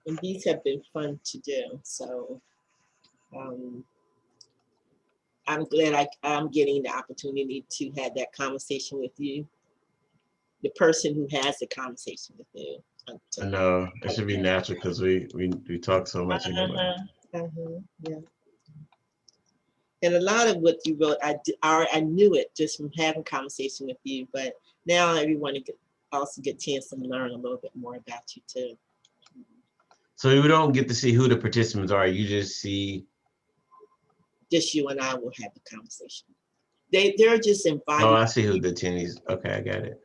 And these have been fun to do. So um, I'm glad I'm getting the opportunity to have that conversation with you, the person who has the conversation with you. I know it should be natural because we talk so much anyway. Uh-huh, uh-huh, yeah. And a lot of what you wrote, I knew it just from having conversation with you. But now everyone also get a chance to learn a little bit more about you too. So you don't get to see who the participants are. You just see. Just you and I will have the conversation. They're just Oh, invited I see who people. the attendees. Okay, I got it.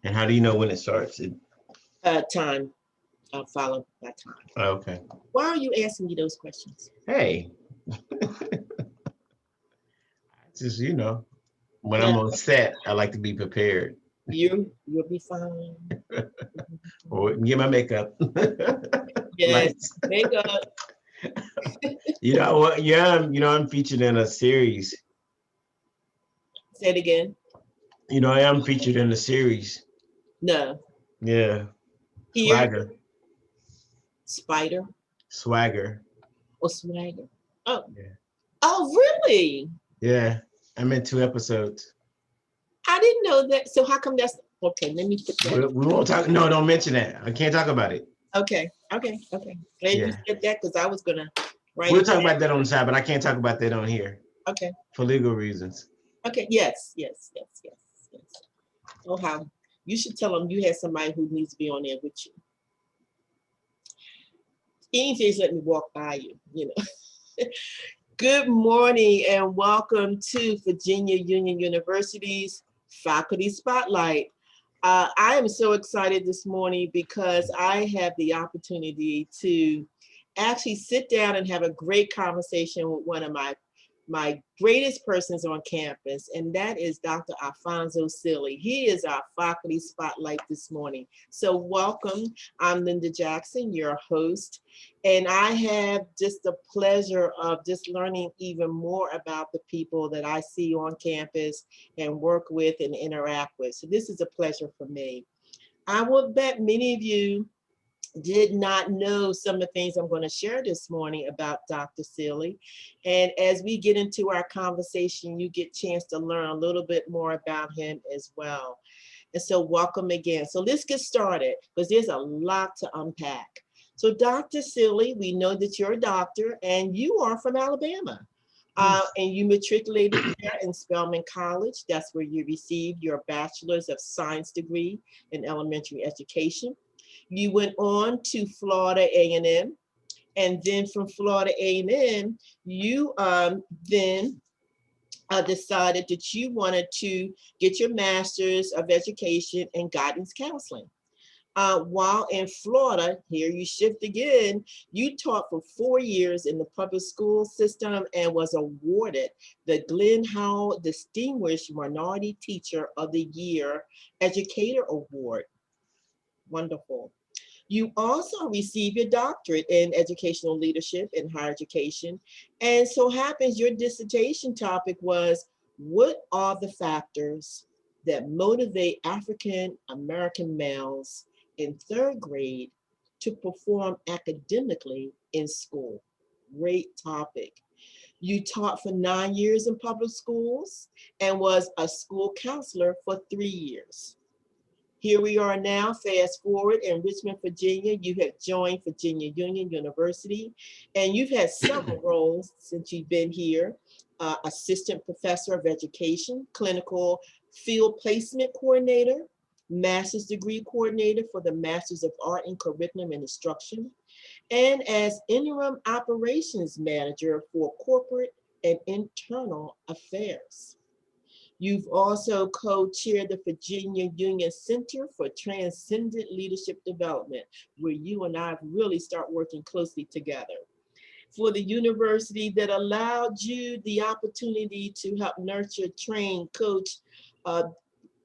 And how do you know when it starts? Time. I'll follow by time. Oh, okay. Why are you asking me those questions? Hey, just when Yeah, I'm on set, I like to be prepared. you'll be fine. Or get my makeup. Yes, Lights. makeup. You know what? Yeah, I'm featured in a series. Say it again. I am featured in a series. No, Yeah, here, Swagger, spider Swagger. or swagger. Oh, Yeah, oh, really? yeah. I'm in 2 episodes. I didn't know that. So how come that's okay? Let me put that. We won't talk. No, don't mention that. I can't talk about it. Okay, okay, okay. Glad you Yeah, said that because I was gonna write we'll it talk down. about that on the side, but I can't talk about that on here Okay, for legal reasons. okay. Yes, yes, yes, yes, yes. Oh, how you should tell them you had somebody who needs to be on there with you. Even just let me walk by you. Good morning and welcome to Virginia Union University's Faculty Spotlight. I am so excited this morning because I have the opportunity to actually sit down and have a great conversation with one of my greatest persons on campus, and that is Dr. Alphonso Sealey. He is our faculty spotlight this morning. So welcome. I'm Linda Jackson, your host, and I have just the pleasure of just learning even more about the people that I see on campus and work with and interact with. So this is a pleasure for me. I will bet many of you did not know some of the things I'm going to share this morning about Dr. Sealey. And as we get into our conversation, you get a chance to learn a little bit more about him as well. And so welcome again. So let's get started because there's a lot to unpack. So Dr. Sealey, we know that you're a doctor and you are from Alabama. Yes. And you matriculated there in Spelman College. That's where you received your Bachelor's of Science degree in elementary education. You went on to Florida A&M, and then from Florida A&M, you then decided that you wanted to get your Master's of Education in Guidance Counseling. While in Florida, here you shift again, you taught for 4 years in the public school system and was awarded the Glenn Howell Distinguished Minority Teacher of the Year Educator Award. Wonderful. You also received your doctorate in educational leadership in higher education. And so happens your dissertation topic was, what are the factors that motivate African American males in third grade to perform academically in school? Great topic. You taught for 9 years in public schools and was a school counselor for 3 years. Here we are now, fast forward in Richmond, Virginia. You have joined Virginia Union University, and you've had several roles since you've been here. Assistant Professor of Education, Clinical Field Placement Coordinator, Master's Degree Coordinator for the Masters of Art in Curriculum and Instruction, and as Interim Operations Manager for Corporate and Internal Affairs. You've also co-chaired the Virginia Union Center for Transcendent Leadership Development, where you and I really start working closely together. For the university that allowed you the opportunity to help nurture, train, coach uh,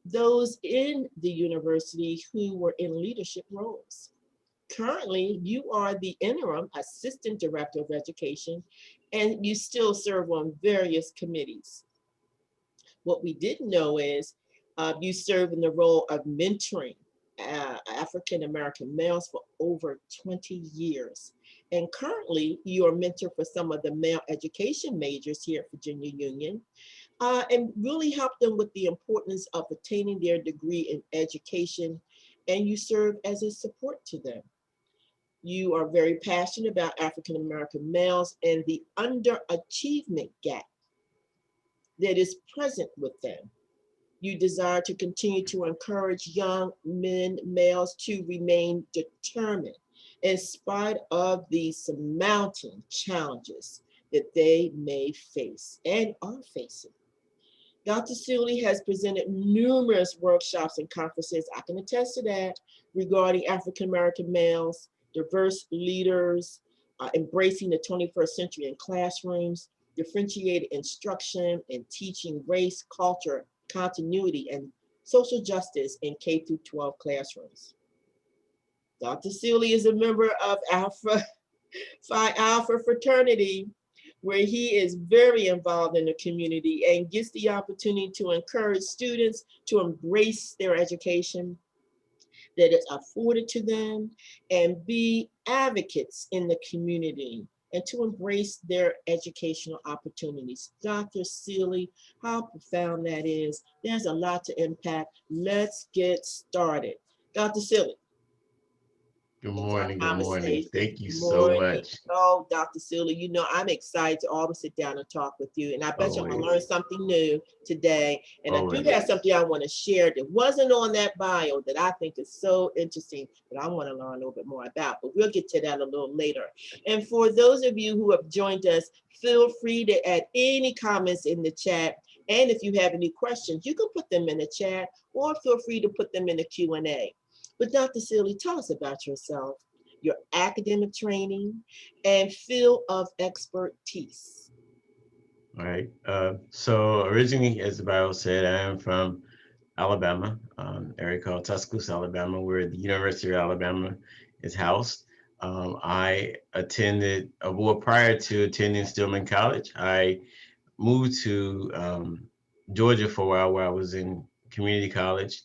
those in the university who were in leadership roles. Currently, you are the interim assistant director of education, and you still serve on various committees. What we didn't know is You serve in the role of mentoring African American males for over 20 years. And currently, you are mentor for some of the male education majors here at Virginia Union, and really help them with the importance of attaining their degree in education. And you serve as a support to them. You are very passionate about African American males and the underachievement gap that is present with them. You desire to continue to encourage young men, males to remain determined in spite of the surmounting challenges that they may face and are facing. Dr. Sealey has presented numerous workshops and conferences, I can attest to that, regarding African American males, diverse leaders, embracing the 21st century in classrooms, differentiated instruction and teaching race, culture, continuity, and social justice in K through 12 classrooms. Dr. Sealey is a member of Alpha Phi Alpha fraternity, where he is very involved in the community and gets the opportunity to encourage students to embrace their education that is afforded to them and be advocates in the community and to embrace their educational opportunities. Dr. Sealey, how profound that is. There's a lot to impact. Let's get started. Dr. Sealey. Good It's our morning. Good morning. conversation. Thank you so Morning. much. Oh, Dr. Sealy, you know, I'm excited to always sit down and talk with you. And I bet you I'm going to learn Always. something new today. And I do have Always. something I want to share that wasn't on that bio that I think is so interesting that I want to learn a little bit more about. But we'll get to that a little later. And for those of you who have joined us, feel free to add any comments in the chat. And if you have any questions, you can put them in the chat or feel free to put them in the Q&A. But Dr. Sealey, tell us about yourself, your academic training, and field of expertise. All right. So originally, as the Bible said, I am from Alabama, area called Tuscaloosa, Alabama, where the University of Alabama is housed. I attended, well, prior to attending Stillman College, I moved to Georgia for a while where I was in community college.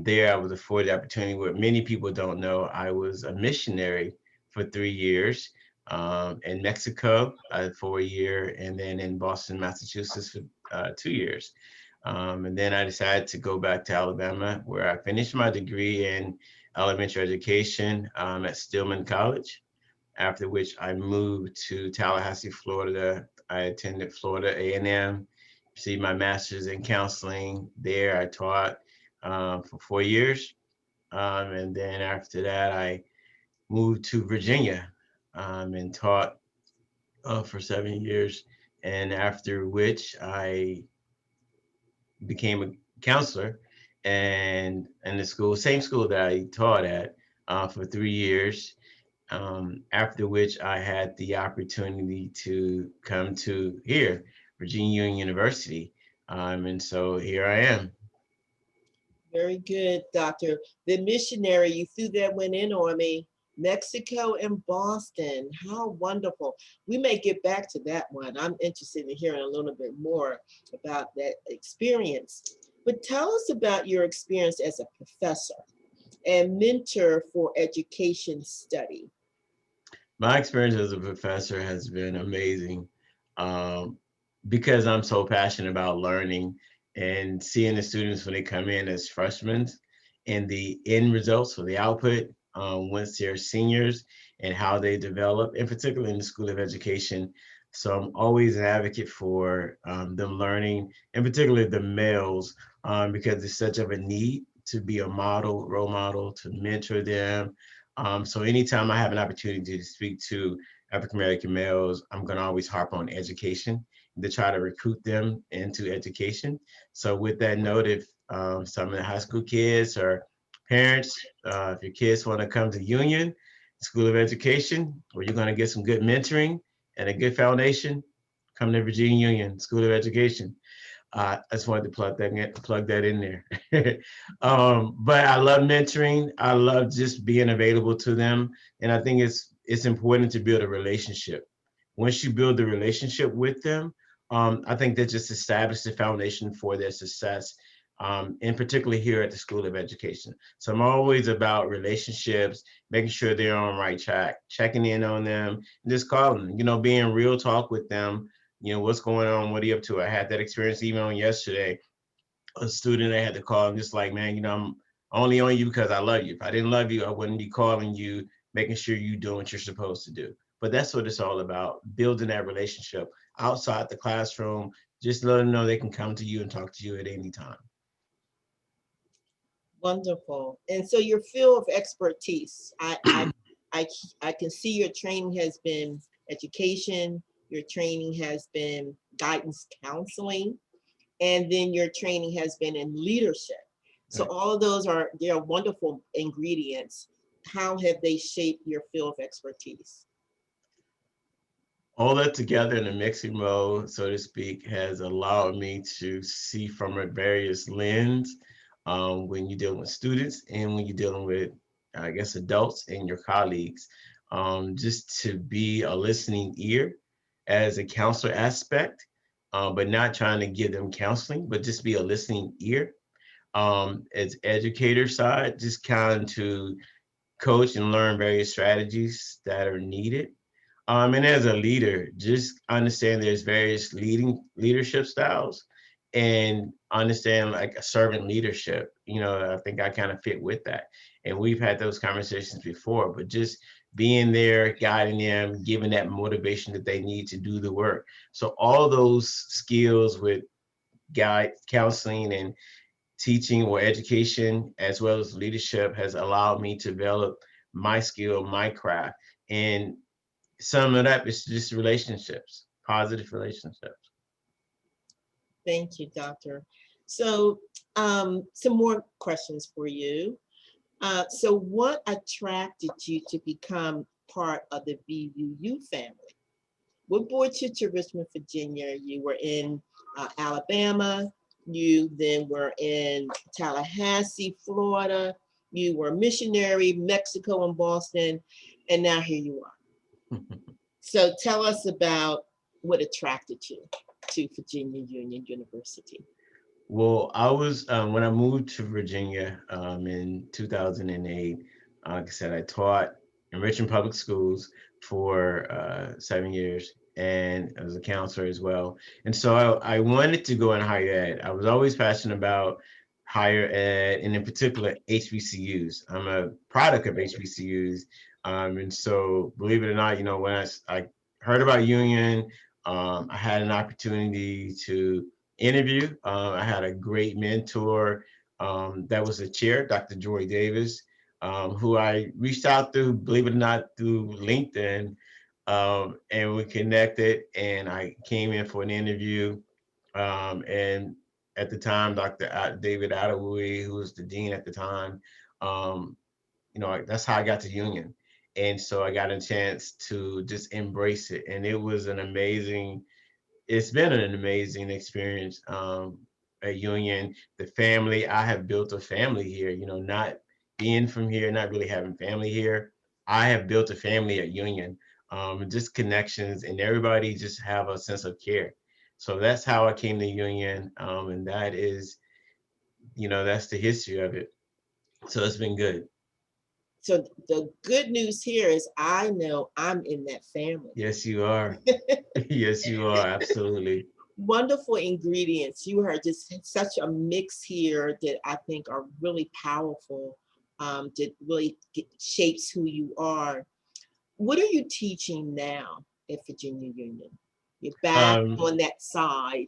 There I was afforded the opportunity where many people don't know I was a missionary for 3 years in Mexico for a year, and then in Boston, Massachusetts for 2 years. And then I decided to go back to Alabama where I finished my degree in elementary education at Stillman College, after which I moved to Tallahassee, Florida. I attended Florida A&M, received my master's in counseling there. I taught for 4 years. And then after that, I moved to Virginia and taught for 7 years. And after which I became a counselor and in the school, same school that I taught at for 3 years. After which I had the opportunity to come to here, Virginia Union University. And so here I am. Very good, Doctor. The missionary, you threw that one in on me. Mexico and Boston. How wonderful. We may get back to that one. I'm interested in hearing a little bit more about that experience. But tell us about your experience as a professor and mentor for education study. My experience as a professor has been amazing um, because I'm so passionate about learning and seeing the students when they come in as freshmen and the end results or the output once they're seniors and how they develop, in particular in the School of Education. So I'm always an advocate for them learning, in particular the males, because there's such of a need to be a model, role model, to mentor them. So anytime I have an opportunity to speak to African American males, I'm going to always harp on education to try to recruit them into education. So with that note, if some of the high school kids or parents, if your kids want to come to Union School of Education, where you're going to get some good mentoring and a good foundation, come to Virginia Union School of Education. I just wanted to plug that in there. But I love mentoring. I love just being available to them, and I think it's important to build a relationship. Once you build the relationship with them, I think that just establishes the foundation for their success in particular here at the School of Education. So I'm always about relationships, making sure they're on the right track, checking in on them, and just calling them, being real talk with them. What's going on? What are you up to? I had that experience even on yesterday. A student I had to call and just like, man, I'm only on you because I love you. If I didn't love you, I wouldn't be calling you, making sure you do what you're supposed to do. But that's what it's all about, building that relationship outside the classroom. Just let them know they can come to you and talk to you at any time. Wonderful. And so your field of expertise, I, I can see your training has been education, your training has been guidance counseling, and then your training has been in leadership. So Right. all of those they're wonderful ingredients. How have they shaped your field of expertise? All that together in a mixing mode, so to speak, has allowed me to see from a various lens when you're dealing with students and when you're dealing with, I guess, adults and your colleagues. Just to be a listening ear as a counselor aspect, but not trying to give them counseling, but just be a listening ear. As educator side, just kind of to coach and learn various strategies that are needed. And as a leader, just understand there's various leadership styles and understand like a servant leadership. I think I kind of fit with that. And we've had those conversations before, but just being there, guiding them, giving that motivation that they need to do the work. So all those skills with guide counseling and teaching or education as well as leadership has allowed me to develop my skill, my craft. And sum it up, it's just relationships, positive relationships. Thank you, Doctor. So some more questions for you. So what attracted you to become part of the VUU family? What brought you to Richmond, Virginia? You were in Alabama. You then were in Tallahassee, Florida. You were missionary, Mexico and Boston, and now here you are. So tell us about what attracted you to Virginia Union University. Well, I was when I moved to Virginia in 2008. Like I said, I taught in Richmond Public Schools for 7 years, and I was a counselor as well. And so I wanted to go in higher ed. I was always passionate about higher ed, and in particular HBCUs. I'm a product of HBCUs, and so believe it or not, when I heard about Union, I had an opportunity to interview. I had a great mentor that was a chair, Dr. Joy Davis, who I reached out to, believe it or not, through LinkedIn, and we connected. And I came in for an interview. And at the time, Dr. David Adawui, who was the dean at the time, um, that's how I got to Union. And so I got a chance to just embrace it. And it's been an amazing experience at Union. The family, I have built a family here, not being from here, not really having family here. I have built a family at Union, just connections, and everybody just have a sense of care. So that's how I came to Union, and that is, that's the history of it. So it's been good. So the good news here is I know I'm in that family. Yes, you are. Yes, you are. Absolutely. Wonderful ingredients. You are just such a mix here that I think are really powerful, that really shapes who you are. What are you teaching now at Virginia Union? You're back Um, on that side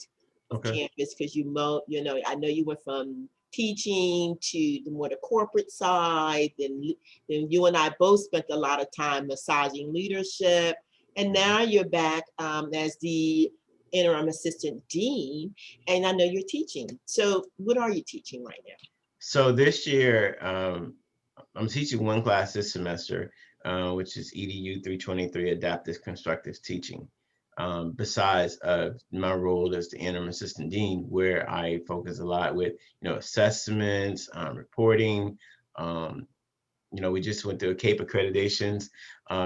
of okay. campus because I know you went from teaching to the more the corporate side. Then you and I both spent a lot of time massaging leadership, and now you're back as the interim assistant dean, and I know you're teaching. So, what are you teaching right now? So this year, I'm teaching one class this semester, which is EDU 323 Adaptive Constructive Teaching. Besides my role as the interim assistant dean, where I focus a lot with assessments, reporting. Um, we just went through CAPE accreditations,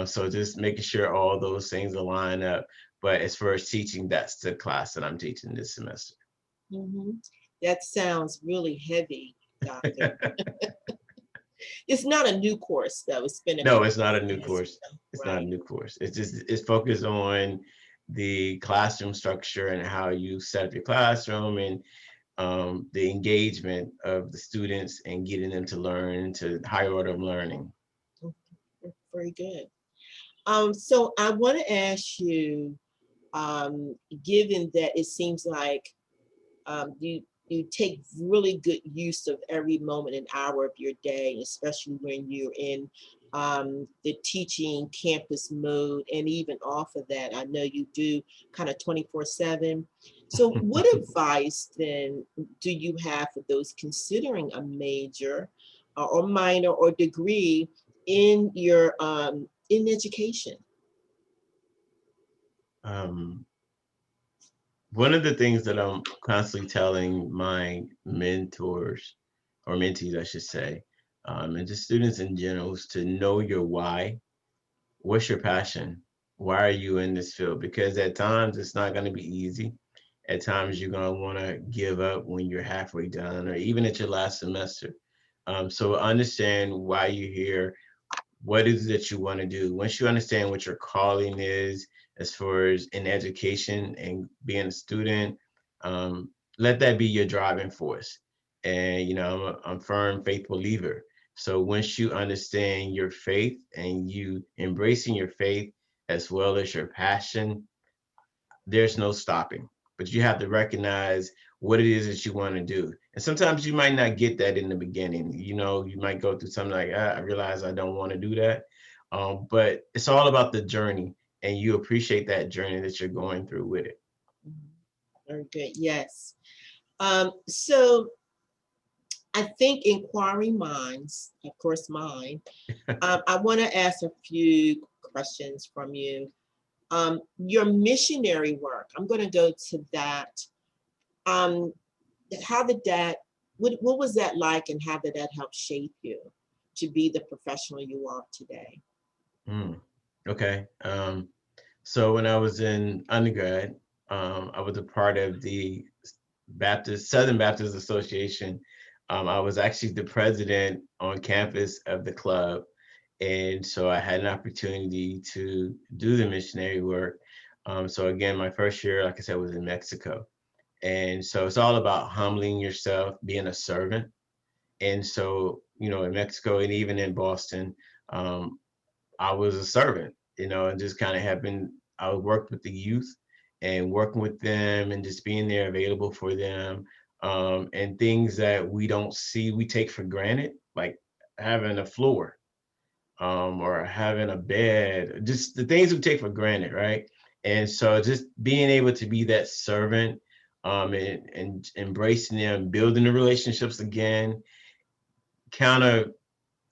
so just making sure all those things align up. But as far as teaching, that's the class that I'm teaching this semester. Mm-hmm. That sounds really heavy, doctor. It's not a new course though. It's been in No, place it's not a for new years. course. It's not a Right. new course. It's just it's focused on the classroom structure and how you set up your classroom and the engagement of the students and getting them to learn to higher order of learning. Mm, very good. So I want to ask you, um, given that it seems like you take really good use of every moment and hour of your day, especially when you're in the teaching campus mode, and even off of that, I know you do kind of 24/7. So, what advice then do you have for those considering a major or minor or degree in your in education? um, One of the things that I'm constantly telling my mentors or mentees, I should say, and just students in general, is to know your why. What's your passion? Why are you in this field? Because at times it's not going to be easy. At times you're going to want to give up when you're halfway done or even at your last semester. So understand why you're here, what is it that you want to do. Once you understand what your calling is as far as in education and being a student, let that be your driving force. And I'm a firm faith believer. So once you understand your faith and you embracing your faith as well as your passion, there's no stopping. But you have to recognize what it is that you want to do. And sometimes you might not get that in the beginning. You might go through something like, I realize I don't want to do that. But it's all about the journey, and you appreciate that journey that you're going through with it. Mhm. Very good. Yes. So I think inquiring minds, of course, mine. I want to ask a few questions from you. Your missionary work, I'm going to go to that. Um, how did that, what was that like, and how did that help shape you to be the professional you are today? Mm, okay. So when I was in undergrad, I was a part of the Southern Baptist Association. I was actually the president on campus of the club. And so I had an opportunity to do the missionary work. So again, my first year, like I said, was in Mexico. And so it's all about humbling yourself, being a servant. And so, in Mexico and even in Boston, um, I was a servant, and just kind of having, I worked with the youth and working with them and just being there available for them. And things that we don't see, we take for granted, like having a floor, or having a bed, just the things we take for granted, right? And so just being able to be that servant, and embracing them, building the relationships again, kind of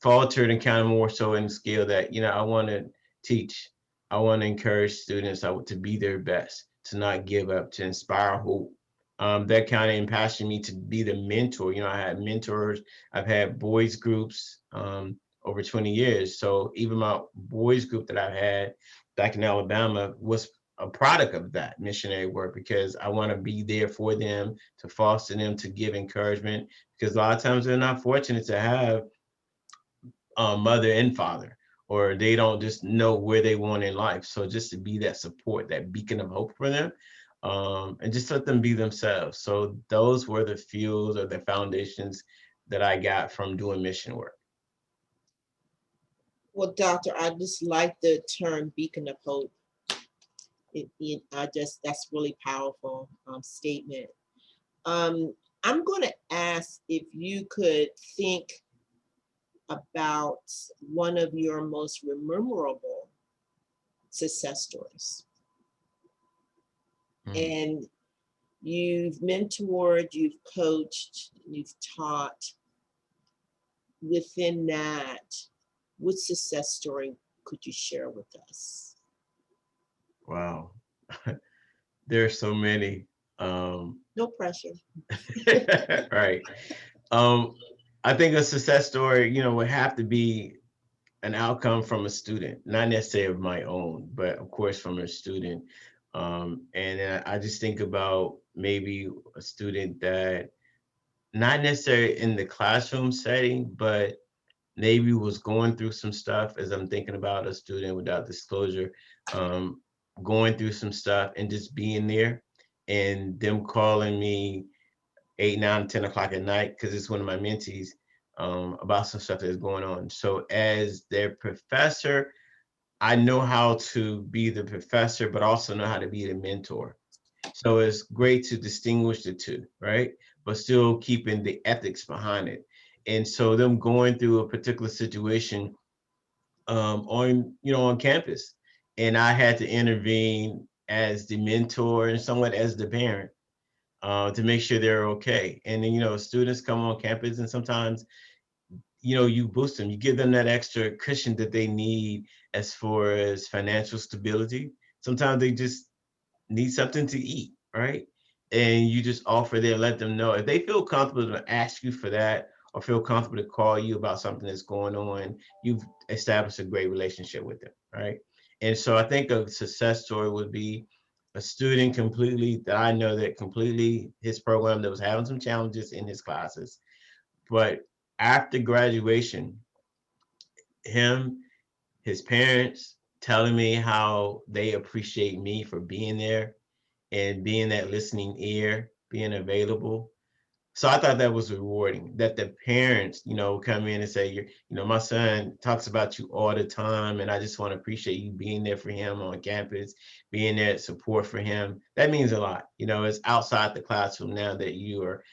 faltered and kind of more so in the scale that I want to teach, I want to encourage students to be their best, to not give up, to inspire hope. That kind of impassioned me to be the mentor. I had mentors. I've had boys groups over 20 years. So even my boys group that I've had back in Alabama was a product of that missionary work, because I want to be there for them, to foster them, to give encouragement, because a lot of times they're not fortunate to have mother and father, or they don't just know where they want in life. So just to be that support, that beacon of hope for them, and just let them be themselves. So those were the fuels or the foundations that I got from doing mission work. Well, doctor, I just like the term beacon of hope. I just, that's really powerful statement. Um, I'm going to ask if you could think about one of your most memorable success stories. Mm. And you've mentored, you've coached, you've taught. Within that, what success story could you share with us? Wow. There are so many. No pressure. Right. Um, I think a success story, would have to be an outcome from a student, not necessarily of my own, but of course from a student. And I just think about maybe a student that not necessarily in the classroom setting, but maybe was going through some stuff as I'm thinking about a student without disclosure, um, going through some stuff and just being there and them calling me 8, 9, 10 o'clock at night because it's one of my mentees about some stuff that's going on. So as their professor, I know how to be the professor, but also know how to be the mentor. So it's great to distinguish the two, right? But still keeping the ethics behind it. And so them going through a particular situation on on campus, and I had to intervene as the mentor and somewhat as the parent to make sure they're okay. And then students come on campus, and sometimes you boost them, you give them that extra cushion that they need as far as financial stability. Sometimes they just need something to eat, right? And you just offer there, let them know if they feel comfortable to ask you for that or feel comfortable to call you about something that's going on, you've established a great relationship with them, right? And so I think a success story would be a student completely that I know that completely his program that was having some challenges in his classes, but after graduation, him, his parents telling me how they appreciate me for being there and being that listening ear, being available. So I thought that was rewarding that the parents, come in and say, my son talks about you all the time, and I just want to appreciate you being there for him on campus, being there support for him. That means a lot. It's outside the classroom now that you are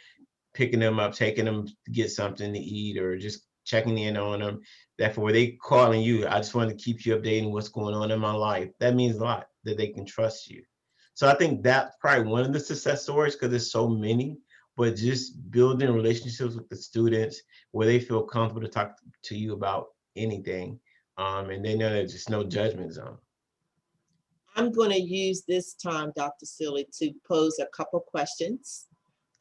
picking them up, taking them to get something to eat, or just checking in on them. Therefore, they calling you, I just want to keep you updated on what's going on in my life. That means a lot that they can trust you. So I think that's probably one of the success stories because there's so many, but just building relationships with the students where they feel comfortable to talk to you about anything. And they know there's just no judgment zone. I'm going to use this time, Dr. Sealey, to pose a couple questions.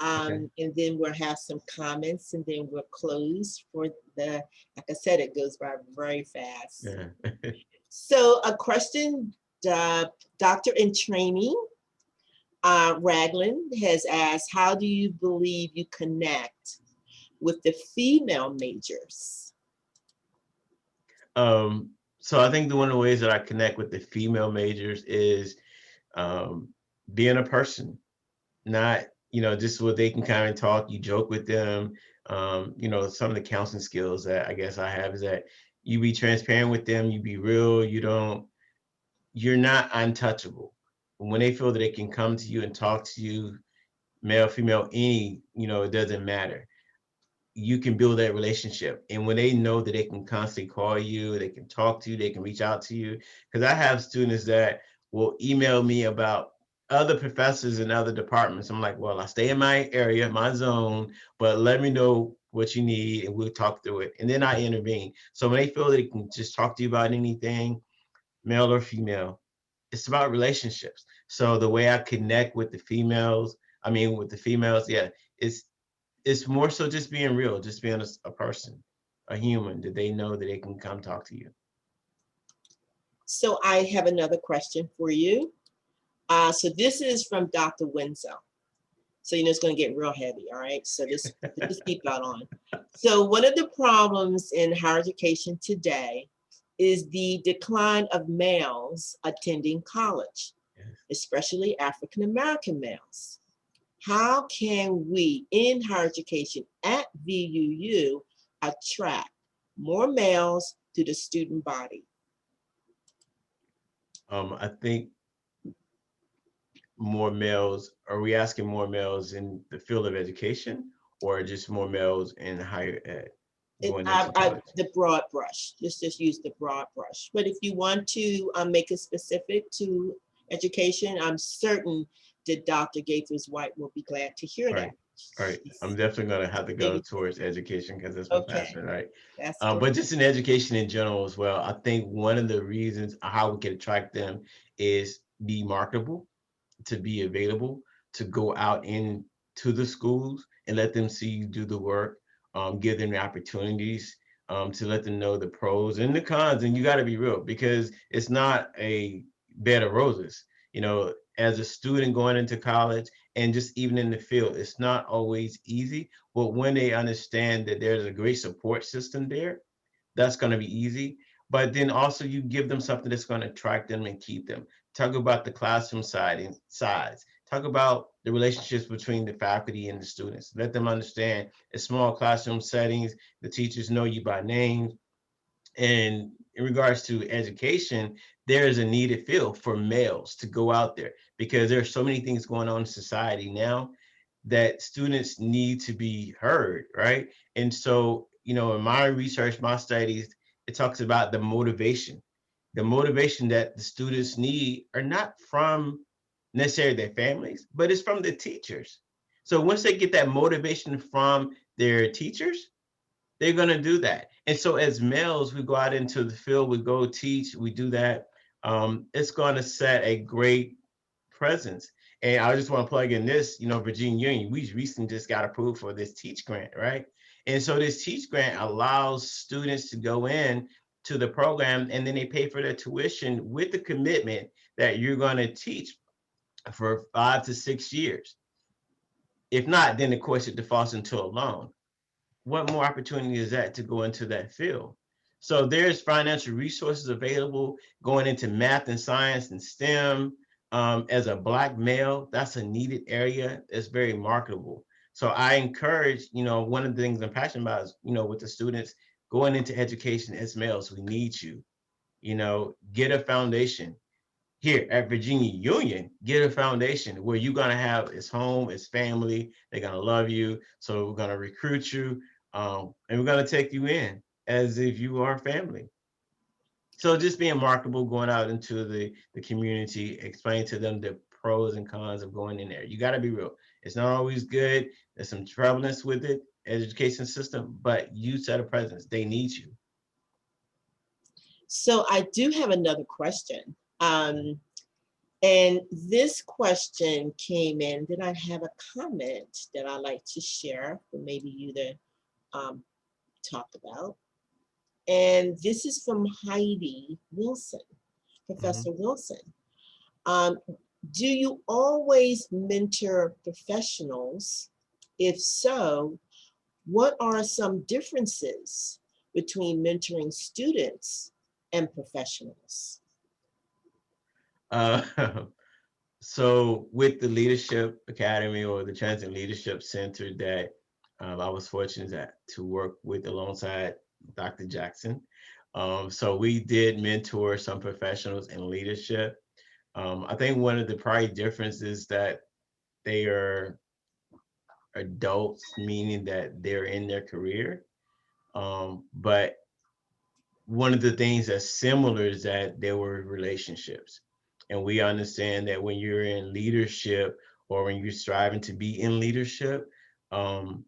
Okay. And then we'll have some comments, and then we'll close for like I said, it goes by very fast. Yeah. So a question, Doctor in training, Ragland has asked, how do you believe you connect with the female majors? So I think one of the ways that I connect with the female majors is um, being a person, not just what they can kind of talk. You joke with them. Some of the counseling skills that I guess I have is that you be transparent with them. You be real. You're not untouchable. When they feel that they can come to you and talk to you, male, female, any, it doesn't matter, you can build that relationship. And when they know that they can constantly call you, they can talk to you, they can reach out to you. Because I have students that will email me about other professors in other departments. I'm like, well, I stay in my area, my zone, but let me know what you need and we'll talk through it. And then I intervene. So when they feel they can just talk to you about anything, male or female, it's about relationships. So the way I connect with the females, with the females, yeah, it's it's more so just being real, just being a person, a human that they know that they can come talk to you. So I have another question for you. So this is from Dr. Wenzel. So it's going to get real heavy, all right? So just put your seatbelt on. So one of the problems in higher education today is the decline of males attending college, especially African American males. How can we, in higher education at VUU, attract more males to the student body? I think more males, are we asking more males in the field of education or just more males in higher ed going into college? The broad brush. Just use the broad brush. But if you want to make it specific to education, I'm certain that Dr. Gaithers White will be glad to hear that. Right. Right. I'm definitely going to have to go Maybe. towards education because that's my Okay, passion, right? that's But great. just in education in general as well, I think one of the reasons how we can attract them is be marketable, to be available, to go out into the schools and let them see you do the work, give them the opportunities, to let them know the pros and the cons. And you got to be real because it's not a bed of roses. As a student going into college and just even in the field, it's not always easy. But when they understand that there's a great support system there, that's going to be easy. But then also you give them something that's going to attract them and keep them. Talk about the classroom side and sides. Talk about the relationships between the faculty and the students. Let them understand in small classroom settings, the teachers know you by name. And in regards to education, there is a needed field for males to go out there because there are so many things going on in society now that students need to be heard, right? And so, in my research, my studies, it talks about the motivation. The motivation that the students need are not from necessarily their families, but it's from the teachers. So once they get that motivation from their teachers, they're going to do that. And so as males, we go out into the field, we go teach, we do that. It's going to set a great presence. And I just want to plug in this, Virginia Union, we recently just got approved for this Teach Grant, right? And so this Teach Grant allows students to go in to the program and then they pay for their tuition with the commitment that you're going to teach for 5 to 6 years. If not, then of course it defaults into a loan. What more opportunity is that to go into that field? So there's financial resources available going into math and science and STEM. As a Black male, that's a needed area. It's very marketable. So I encourage, one of the things I'm passionate about is, with the students going into education as males, we need you, get a foundation here at Virginia Union, get a foundation where you're gonna have it's home, it's family, they're gonna love you. So we're gonna recruit you, and we're gonna take you in as if you are family. So just being marketable, going out into the community, explain to them the pros and cons of going in there. You gotta be real. It's not always good. There's some troubleness with it, education system, but you set a presence. They need you. So I do have another question. And this question came in. Then I have a comment that I like to share for maybe you to talk about. And this is from Heidi Wilson, Mhm. Professor Wilson. Um, do you always mentor professionals? If so, what are some differences between mentoring students and professionals? Uh, So with the Leadership Academy or the Transit Leadership Center that I was fortunate to work with alongside Dr. Jackson. So we did mentor some professionals in leadership. I think one of the probably differences that they are adults, meaning that they're in their career. But one of the things that's similar is that there were relationships. And we understand that when you're in leadership or when you're striving to be in leadership, um,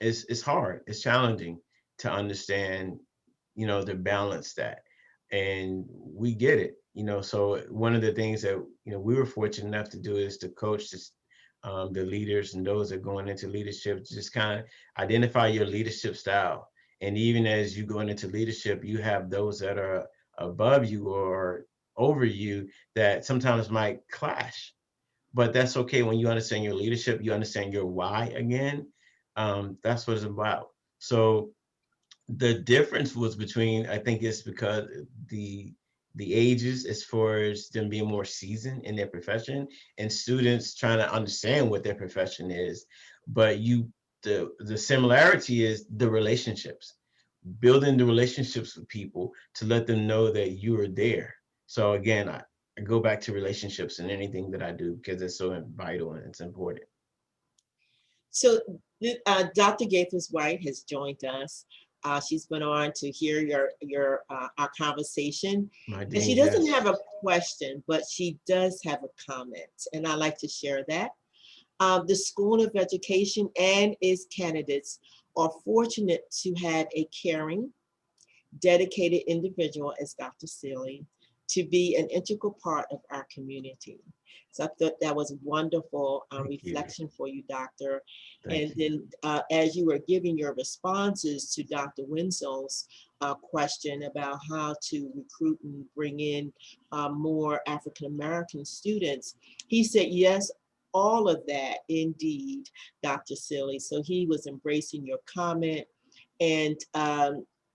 it's hard, it's challenging to understand, to balance that. And we get it, so one of the things that, we were fortunate enough to do is to coach the leaders and those that are going into leadership, just kind of identify your leadership style. And even as you going into leadership, you have those that are above you or over you that sometimes might clash, but that's okay. When you understand your leadership, you understand your why again. That's what it's about. So the difference was between, I think it's because the the ages as far as them being more seasoned in their profession and students trying to understand what their profession is. But the similarity is the relationships, building the relationships with people to let them know that you are there. So again, I go back to relationships in anything that I do because it's so vital and it's important. So Dr. Gaithers White has joined us. She's been on to hear your our conversation, My and she dean, doesn't yes. have a question, but she does have a comment, and I like to share that. The School of Education and its candidates are fortunate to have a caring, dedicated individual as Dr. Sealey to be an integral part of our community. So I thought that was wonderful Thank you. reflection for you, Doctor. Thank And you. then as you were giving your responses to Dr. Winslow's question about how to recruit and bring in more African American students, he said, yes, all of that indeed, Dr. Sealey. So he was embracing your comment. And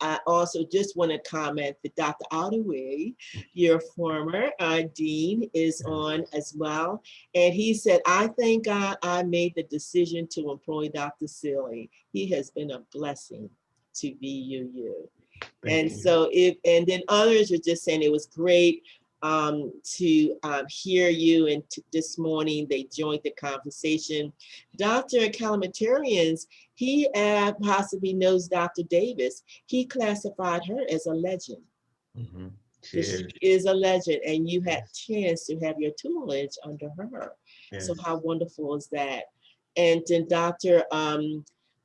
I also just want to comment that Dr. Ottaway, your former dean, is Yes. on as well. And he said, I think I made the decision to employ Dr. Sealey. He has been a blessing to VUU. Thank And you. so and then others are just saying it was great to hear you. And this morning they joined the conversation. Dr. Calamitarians, he possibly knows Dr. Davis. He classified her as a legend Mhm. She because she is. is a legend, and you had Yes. chance to have your tutelage under her. So Yes. how wonderful is that? And then Dr.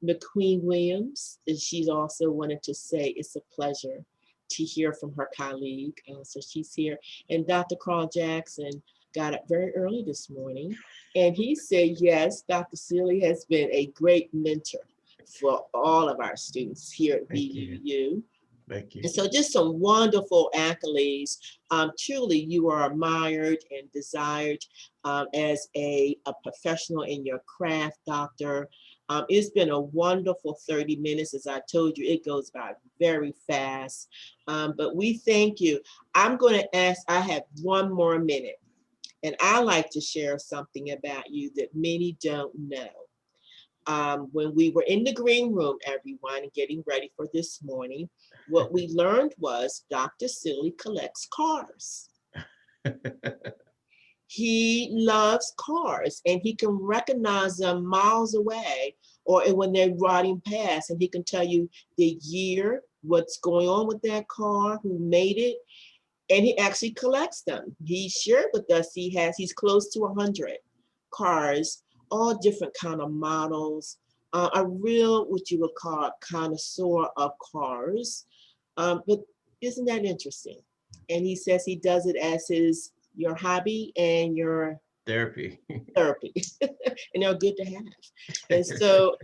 McQueen Williams, she's also wanted to say it's a pleasure to hear from her colleague. So she's here. And Dr. Carl Jackson got up very early this morning, and he said, yes, Dr. Sealey has been a great mentor for all of our students here at Thank you. VUU. Thank you. And so just some wonderful accolades. Truly, you are admired and desired as a professional in your craft, Doctor. It's been a wonderful 30 minutes. As I told you, it goes by very fast. But we thank you. I'm going to ask, I have one more minute, and I like to share something about you that many don't know. When we were in the green room, everyone, getting ready for this morning, what we learned was Dr. Sealey collects cars. He loves cars, and he can recognize them miles away or when they're riding past, and he can tell you the year, what's going on with that car, who made it, and he actually collects them. He shared with us he's close to 100 cars, all different kind of models. A real, what you would call a connoisseur of cars. But isn't that interesting? And he says he does it as your hobby and your Therapy. therapy, and they're good to have. And so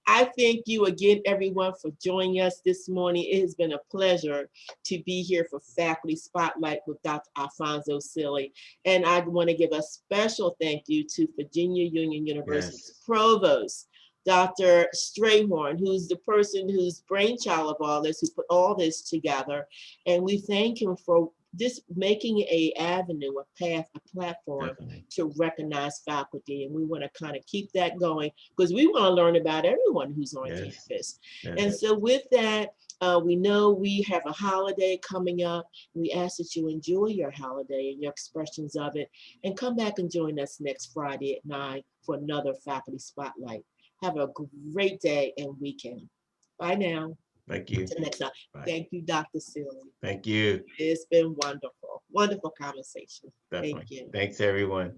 I thank you again, everyone, for joining us this morning. It has been a pleasure to be here for Faculty Spotlight with Dr. Alphonso Sealey. And I want to give a special thank you to Virginia Union University's Yes. Provost, Dr. Strayhorn, who's the person who's brainchild of all this, who put all this together. And we thank him for this making a avenue, a path, a platform Definitely. to recognize faculty. And we want to kind of keep that going because we want to learn about everyone who's on Yes. campus. Yes. And so with that, we know we have a holiday coming up. We ask that you enjoy your holiday and your expressions of it, and come back and join us next Friday at 9 for another Faculty Spotlight. Have a great day and weekend. Bye now. Thank you. Until next time. Bye. Thank you, Dr. Sealey. Thank you. It's been wonderful. Wonderful conversation. Thank Definitely. you. Thanks, everyone.